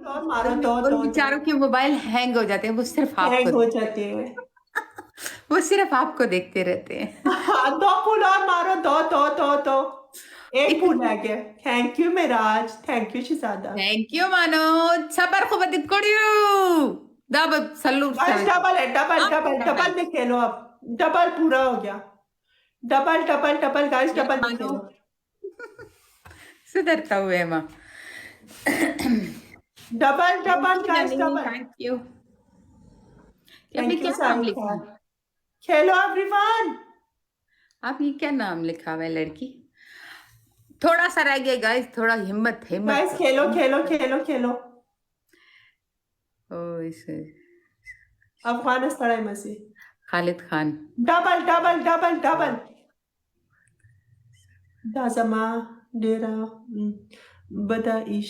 और मारो दो उन दो दो। बेचारों के मोबाइल हैंग हो जाते हैं, वो सिर्फ आपको हैंग हो जाते हैं। वो सिर्फ आपको देखते रहते हैं। हाँ, दो फूल और मारो, दो दो दो दो। एक एक फूल रह गया। Thank you Meraj, thank you Shahzada. Thank you Manoj, sabar ko badikodiyo. Dapat salute guys sana. Double है, double Up double double. Double में खेलो अब। डबल पूरा हो गया। Double double double guys, Yes, double में Manu. खेलो। सुधरता हुए माँ। Double thank double you guys, ननी, डबल। Thank you. ये आपने थैंक यू क्या नाम साहिल लिखा खान। है? खेलो एवरीवन। आप ये क्या नाम लिखा हुआ है लड़की? थोड़ा सा रह गया गाइस, थोड़ा हिम्मत हिम्मत गाइस करो, खेलो हिम्मत खेलो करो। खेलो खेलो। ओ इसे Afghanistan Masih. Khalid Khan. Double double double double. दाजमा डेरा बदा इश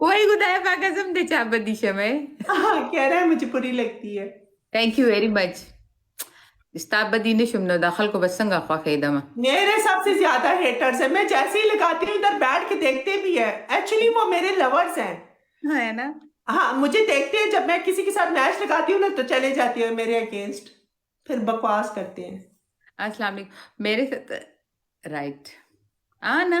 वही गुदाय पाकसम दे चाबदीशा में। कह रहा है मुझे बुरी लगती है। Thank you very much. इस्ताबदी ने शुमनो दाखल को बसंगा ख्वा खेदमा। मेरे सबसे ज्यादा हेटर्स है, मैं जैसे ही लगाती हूँ इधर बैठ के देखते भी है। एक्चुअली वो मेरे लवर्स हैं। है ना? हाँ, मुझे देखते हैं जब मैं किसी के साथ मैच लगाती हूँ ना तो चले जाती है मेरे अगेंस्ट। फिर बकवास करते हैं। अस्सलाम वालेकुम मेरे साथ राइट आना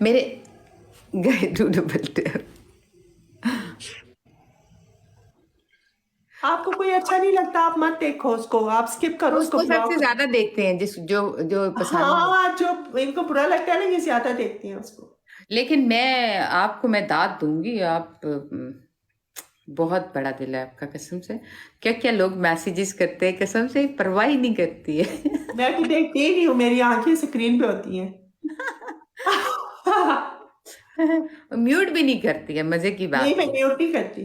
मेरे गए टू डबल टैप। आपको कोई अच्छा नहीं लगता आप मत देखो उसको, आप स्किप करो, उसको उसको सबसे ब्लॉक करो। ज्यादा देखते हैं जिस जो जो पसंद है। हाँ, जो इनको बुरा लगता है ना ये ज्यादा देखती हैं उसको। लेकिन मैं दाद दूंगी आप बहुत बड़ा दिल है आपका कसम से। क्या क्या लोग मैसेजेस करते हैं कसम से परवाह ही नहीं करती है। मैं तो देखती ही नहीं हूँ, मेरी आंखें स्क्रीन पे होती हैं। म्यूट भी नहीं करती है, मजे की नहीं, बात मैं है। म्यूट नहीं करती।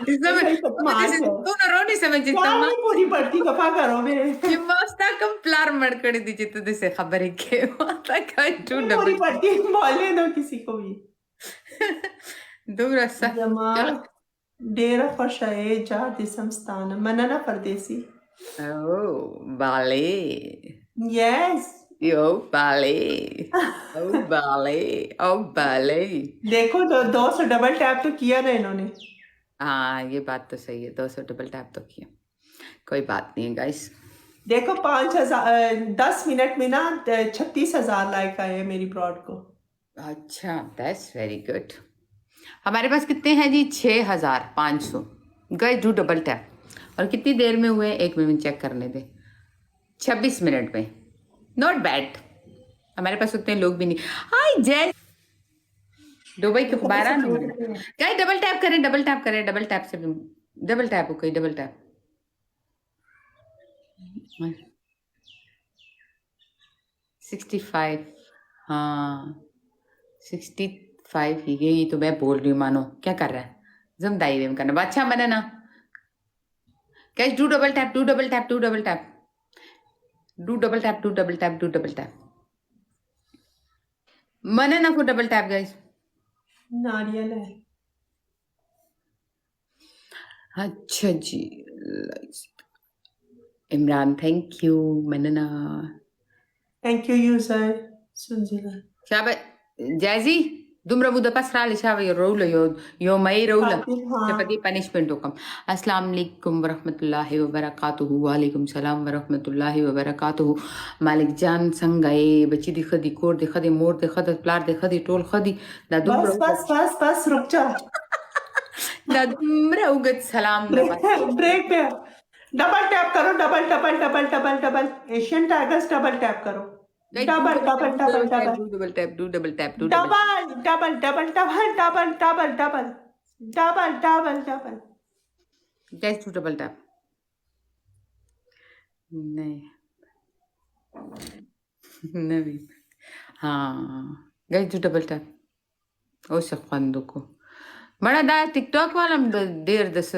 ये इसमें भाई como te बदमाश dices है। tú no रोनी समझ जितना यार माँ नहीं पूरी पड़ती, दफा करो मेरे। ये मस्ता कम प्लार मर कर दी जितना दिसे खबर है के माता का टू नहीं पूरी डबल पड़ती, बोलने दो किसी को भी। दूर रस्सा जमा चलो। डेरा खुश है जा दिसमस्तान मनना परदेसी। ओ बाले यस। यो बाले ओ बाले ओ बाले। देखो 200 डबल टैप तो किया ना इन्होंने। हाँ ये बात तो सही है, 200 डबल टैप तो किया, कोई बात नहीं है गाइस। देखो 5,000 10 मिनट में ना 36,000 लाइक आए हैं मेरी ब्रॉड को। अच्छा दैट्स वेरी गुड। हमारे पास कितने हैं जी? 6,500। गए डू डबल टैप। और कितनी देर में हुए? 1 मिनट में चेक करने दे। 26 मिनट में। Not bad. हमारे पास उतने लोग भी नहीं। हाय जय दुबई के देखो 12 कैसे क्यूट नंबर। है। गए डबल टैप करें, डबल टैप करें, डबल टैप से डबल टैप हो गई, डबल टैप। 65। हाँ 65 ही यही तो मैं बोल रही हूँ। मानो क्या कर रहा है? जम दाई वेम करना अच्छा मना ना। कैश do double tap, do double tap, do double tap, do double tap, do double tap, do double tap. मना ना को डबल टैप गाइस। नारियल है। अच्छा जी। Imran thank you. मनना थैंक यू यूजर सुनजिला। शाबाश जैजी दुमरा बुदा pasrali shaba yo rola yo mai rola कातिल हाँ। शपति punishment हुकम। अस्सलाम वालेकुम वरहमतुल्लाहि वबरकातुहू। वालेकुम सलाम वरहमतुल्लाहि वबरकातुहू। मालिक जान संग गए बच्ची दी खदी कोर दी खदी मोर दी खदी प्लार दी खदी टोल खदी दा दुमरा बस बस बस बस रुक जा। दा दुमरा उगत सलाम दा ब्रेक ब्रेक पे। डबल टैप करो, double double double double double Asian tigers double tap करो। Double double double double double tap do double tap do double double double double double double double double double double double. Guys do double tap. नहीं नहीं हाँ guys do double tap ओ सफंदो को बड़ा दा TikTok वाला देर दस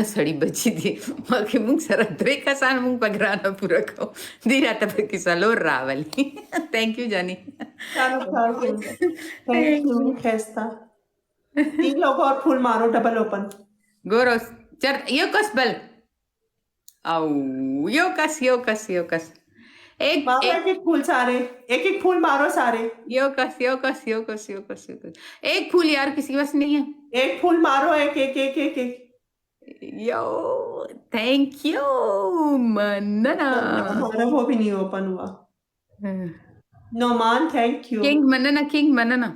सड़ी बची थी माके मुंग सरद्रे का सान मुंग पगराना पूरा को दीरा तब की सलोर रावली थैंक यू जानी थैंक यू खेस्ता 3 लोग और फुल मारो डबल ओपन गोरो चल यो कस बल आओ यो कस एक मारो एक एक फूल सारे एक फूल मारो सारे यो कस एक फूल यार किसी के पास नहीं है एक फूल मारो एक यो थैंक यू मनना हमारा वो भी नहीं ओपन हुआ नोमान थैंक यू किंग मनना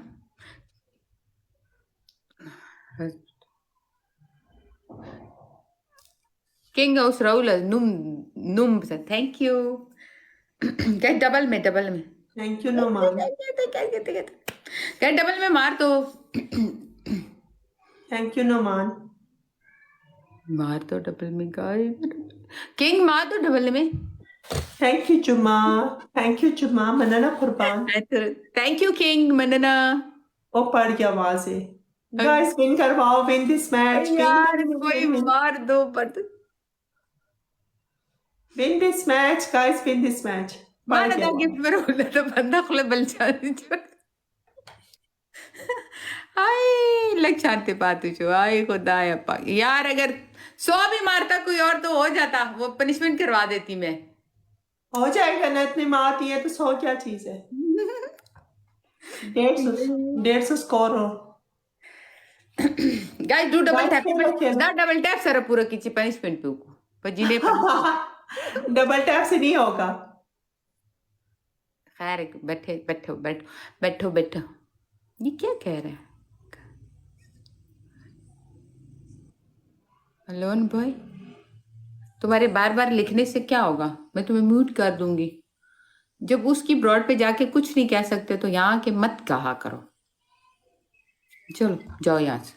किंग हाउस राहुल नुम से थैंक यू क्या डबल में थैंक यू नोमान क्या डबल में मार दो थैंक यू नोमान मार दो डबल में गाइस किंग मार दो डबल में थैंक यू जुम्मा मनना कुर्बान थैंक यू किंग मनना वो पड़ गया आवाज से गाइस विन करवाओ विन दिस मैच यार कोई मार दो पर win this match guys win this match माना था गिफ्ट में रोला तो बंदा खुले बल जाने छोड़ आए लग शांति पातू छो आए खुदा यार अगर 100 भी मारता कोई और तो हो जाता वो पनिशमेंट करवा देती मैं हो जाएगा ना इतनी मारती है तो 100 क्या चीज है 150 स्कोर हो guys do double tap sir पूरा किसी पनिशमेंट पे पर जिले डबल टैप से नहीं होगा खैर बैठो ये क्या कह रहा है अलोन भाई तुम्हारे बार बार लिखने से क्या होगा मैं तुम्हें म्यूट कर दूंगी जब उसकी ब्रॉड पे जाके कुछ नहीं कह सकते तो यहाँ के मत कहा करो चलो जाओ यहाँ से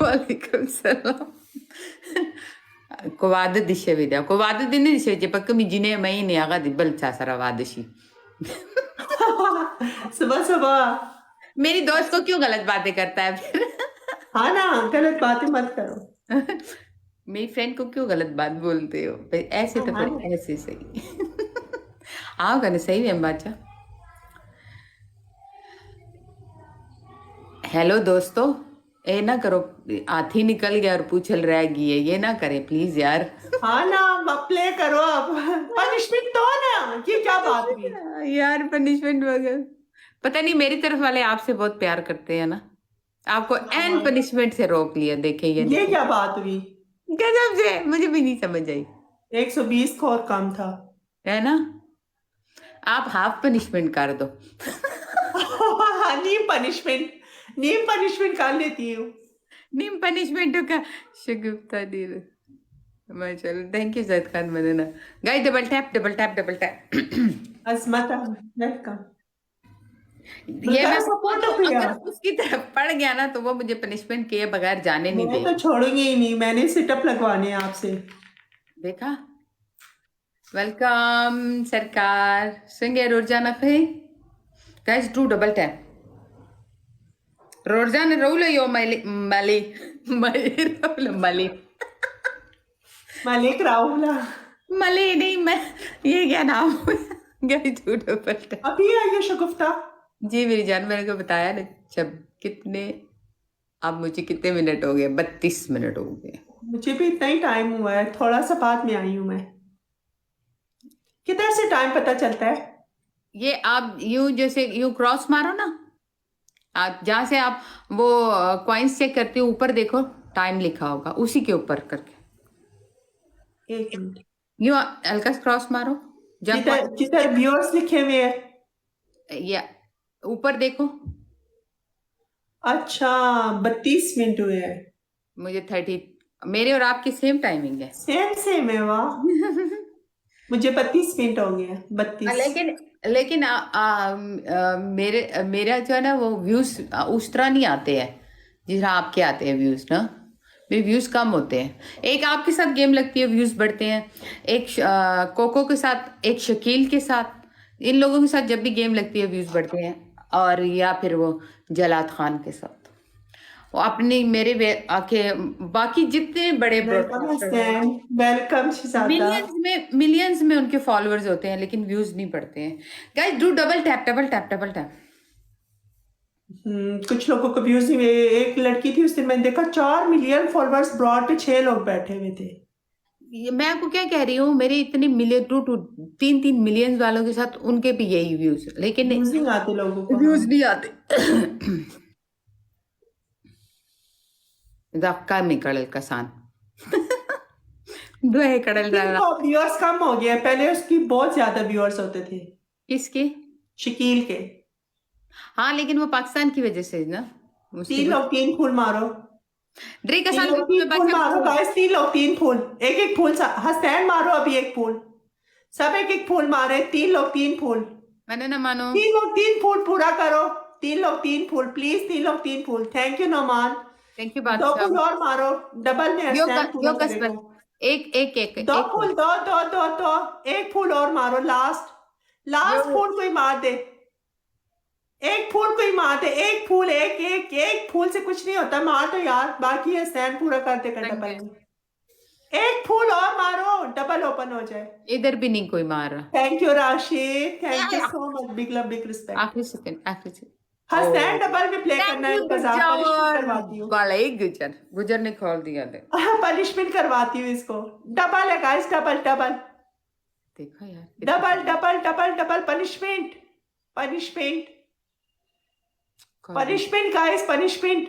वालेकुम सलाम को वादत दिशे विद्या को वादत दिन दिशे जे पक्क मी जिने मई ने आगा दिबल चा सारा वादशी सुबह मेरी दोस्त को क्यों गलत बातें करता है फिर हाँ ना गलत बातें मत करो मेरी फ्रेंड को क्यों गलत बात बोलते हो ऐसे तो फिर ऐसे सही आओ कहने सही है बाचा हेलो दोस्तों ये ना करो हाथी निकल गया और पूछल रह गई है ये ना करे प्लीज यार हाँ ना अब प्ले करो अब पनिशमेंट दो ना ये क्या बात हुई यार पनिशमेंट वगैरह पता नहीं मेरी तरफ वाले आपसे बहुत प्यार करते हैं ना आपको एन पनिशमेंट से रोक लिया देखे ये क्या बात हुई गजब से मुझे भी नहीं समझ आई 120 स्कोर कम था है ना आप हाफ पनिशमेंट कर दो नीम पनिशमेंट कर लेती हूँ नीम पनिशमेंट का शगुफ्ता दी माशाल्लाह थैंक यू जैद खान मदना guys double tap Azmat welcome ये मैं सपोर्ट अगर उसकी तरफ पड़ गया ना तो वो मुझे पनिशमेंट किए बगैर जाने नहीं देगा तो छोड़ूंगी ही नहीं मैंने सिटअप लगवाने हैं आपसे देखा वेलकम सरकार संगे रोजाना पे गाइस डू डबल टैप रोजाना रोल यो मलिक राहुला मले नहीं मैं ये क्या नाम गाइस डू डबल टैप अभी आइए शगुफ्ता जी मेरी जान मैंने को बताया ना जब कितने अब मुझे कितने मिनट हो गए 32 मिनट हो गए मुझे भी इतना ही टाइम हुआ है थोड़ा सा बाद में आई हूँ मैं किधर से टाइम पता चलता है ये आप यूं जैसे यूं क्रॉस मारो ना आप जहाँ से आप वो कॉइन्स चेक करते हो ऊपर देखो टाइम लिखा होगा उसी के ऊपर करके 1 मिनट यूं हल्का क्रॉस मारो जिधर व्यूअर्स लिखे हुए हैं या ऊपर देखो अच्छा 32 मिनट हुए हैं मुझे 30 मेरे और आपकी सेम टाइमिंग है सेम है वाह मुझे 32 मिनट हो गए 32 लेकिन मेरा जो है ना वो व्यूज उस तरह नहीं आते हैं जिस तरह आपके आते हैं व्यूज ना मेरे व्यूज कम होते हैं एक आपके साथ गेम लगती है व्यूज बढ़ते हैं एक कोको के साथ एक शकील के साथ इन लोगों के साथ जब भी गेम लगती है व्यूज बढ़ते हैं और या फिर वो जलाद खान के साथ। वो अपने मेरे आके बाकी जितने बड़े वेलकम ब्रॉडकास्टर हैं हसनैन, वेलकम शहजादा। मिलियंस में उनके फॉलोअर्स होते हैं लेकिन व्यूज नहीं पड़ते हैं। Guys do double tap double tap double tap. कुछ लोगों को व्यूज नहीं हुए। एक लड़की थी, उस दिन मैंने देखा 4 मिलियन फॉलोअर्स, ब्रॉड पे 6 लोग बैठे हुए थे। मैं आपको क्या कह रही हूँ, मेरे इतने मिलियन 2-3 मिलियन वालों के साथ उनके भी यही व्यूज, लेकिन व्यूज नहीं आते लोगों को। व्यूज नहीं आते। धक्का में कड़ल कसान। दो है कड़ल डाला। व्यूअर्स कम हो गया, पहले उसकी बहुत ज्यादा व्यूअर्स होते थे, किसके? शकील के। हाँ लेकिन वो पाकिस्तान की वजह से ना, 3 लोग 3 फूल मारो, ड्रेक 3 हसन लोग 3 फूल मारो गाइस, 3 लोग 3 फूल, एक एक फूल हसनैन मारो अभी एक फूल, सब एक एक फूल मारे, 3 लोग 3 फूल, मैंने ना मानो। 3 लोग 3 फूल पूरा करो, 3 लोग 3 फूल प्लीज, 3 लोग 3 फूल। Thank you Noman. Thank you 2 बादशाह। फूल और मारो, डबल में यो हसनैन पूरा कसबत करेगा। एक एक एक 2 एक फूल, 2 एक फूल और मारो, लास्ट यो फूल कोई मार दे, एक फूल कोई मार दे, एक फूल, एक फूल से कुछ नहीं होता, मार दो यार, बाकी हसनैन पूरा कर देगा thank डबल you। में। एक फूल और मारो, डबल ओपन हो जाए। इधर भी नहीं कोई मार रहा। Thank you Rashid, thank you so much, big love big respect. आखिरी सेकंड आखिरी सेकंड। हसनैन डबल में प्ले करना है, इंतजार पनिशमेंट करवाती हूँ। वाले गुजर गुजर ने खोल दिया दे। पनिशमेंट करवाती हूँ इसको। डबल है गाइस, डबल डबल देखो यार double double double double punishment, punishment punishment guys, punishment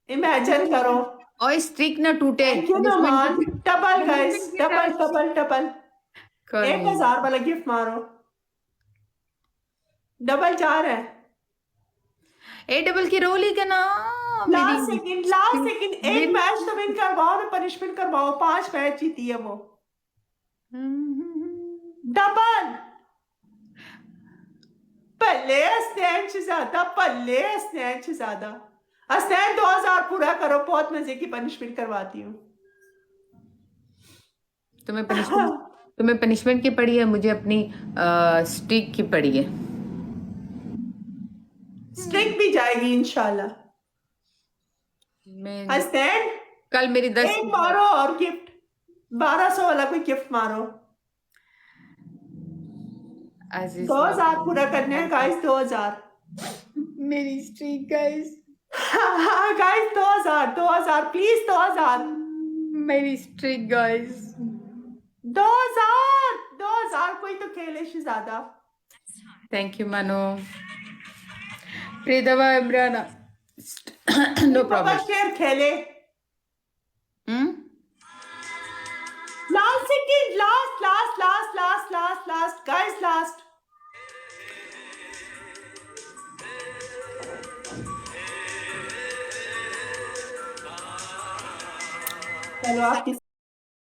imagine करो। और स्ट्रिक ना टूटे। Thank you Noman. Double guys, double double double, कोई 1000 वाला गिफ्ट मारो, डबल 4 है। ए डबल की रोल ही का ना लास्ट सेकंड एक मैच तो विन करवाओ ना, पनिशमेंट करवाओ, 5 मैच जीती है वो। डबल पल्ले हसनैन शहजादा, पल्ले हसनैन शहजादा। हसनैन 2000 पूरा करो, बहुत मजे की पनिशमेंट करवाती हूँ। तुम्हें पनिशमेंट की पड़ी है, मुझे अपनी स्ट्रिक की पड़ी है। स्ट्रिक भी जाएगी इंशाल्लाह। मैं हसनैन कल मेरी 10 एक मारो और गिफ्ट, 1200 वाला कोई गिफ्ट मारो। 2000 पूरा करने हैं गाइस, 2000 मेरी स्ट्रिक गाइस। हाँ गाइस, 2000 प्लीज, 2000 मेरी स्ट्रिक गाइस। 2000 कोई तो खेले शहजादा। थैंक यू मानो। प्रियदवा इमराना नो प्रॉब्लम। शेर खेले। Last second, last guys, last. चलो आप